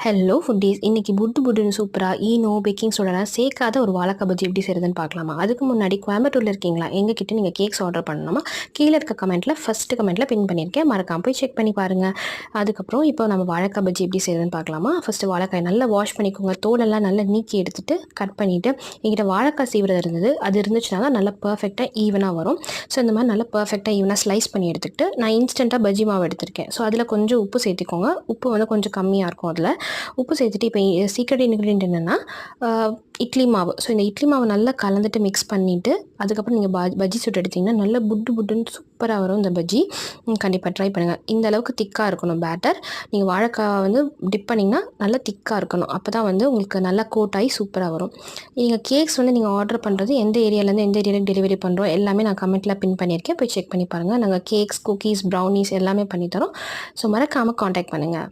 Hello foodies, இன்னைக்கு புட்டுன்னு சூப்பராக Eno packing சோடாலாம் சேர்க்காத ஒரு வாழைக்காய் பஜ்ஜி எப்படி செய்யுதுன்னு பார்க்கலாமா? அதுக்கு முன்னாடி கோயம்புத்தூரில் இருக்கீங்களா? எங்ககிட்ட நீங்கள் கேக்ஸ் ஆர்டர் பண்ணணுமா? கீழே இருக்க கமெண்ட்டில் ஃபஸ்ட்டு கமெண்ட்டில் பின் பண்ணியிருக்கேன், மறக்காம போய் செக் பண்ணி பாருங்கள். அதுக்கப்புறம் இப்போ நம்ம வாழைக்காய் பஜ்ஜி எப்படி செய்யுதுன்னு பார்க்கலாமா? ஃபஸ்ட்டு வாழைக்காய் நல்லா வாஷ் பண்ணிக்கோங்க, தோலெல்லாம் நல்லா நீக்கி எடுத்துகிட்டு கட் பண்ணிவிட்டு, எங்கிட்ட வாழைக்காய் சீவுறது இருந்தது, அது இருந்துச்சுன்னா தான் நல்லா பர்ஃபெக்டாக ஈவனாக வரும். ஸோ இந்த மாதிரி நல்லா பர்ஃபெக்டாக ஈவனாக ஸ்லைஸ் பண்ணி எடுத்துக்கிட்டு நான் இன்ஸ்டண்ட்டாக பஜ்ஜி மாவு எடுத்திருக்கேன். ஸோ அதில் கொஞ்சம் உப்பு சேர்த்துக்கோங்க, உப்பு வந்து கொஞ்சம் கம்மியாக இருக்கும். அதில் உப்பு சேர்த்துட்டு இப்போ சீக்ரெட் இன்க்ரீடியன்ட் என்னென்னா இட்லி மாவு. ஸோ இந்த இட்லி மாவு நல்லா கலந்துட்டு மிக்ஸ் பண்ணிவிட்டு அதுக்கப்புறம் நீங்கள் பஜ்ஜி சுட்டு எடுத்திங்கன்னா நல்லா புட்டுன்னு சூப்பராக வரும் இந்த பஜ்ஜி. கண்டிப்பாக ட்ரை பண்ணுங்கள். இந்த அளவுக்கு திக்காக இருக்கணும் பேட்டர். நீங்கள் வாழைக்காய் வந்து டிப் பண்ணிங்கன்னா நல்லா திக்காக இருக்கணும், அப்போ தான் வந்து உங்களுக்கு நல்லா கோட் ஆகி சூப்பராக வரும். நீங்கள் கேக்ஸ் வந்து நீங்கள் ஆர்டர் பண்ணுறது எந்த ஏரியாவிலேருந்து எந்த ஏரியாவில் டெலிவரி பண்ணுறோம் எல்லாமே நான் கமெண்ட்டில் பின் பண்ணியிருக்கேன், போய் செக் பண்ணி பாருங்கள். நாங்கள் கேக்ஸ், குக்கீஸ், ப்ரௌனிஸ் எல்லாமே பண்ணித்தரோம். ஸோ மறக்காமல் காண்டாக்ட் பண்ணுங்கள்.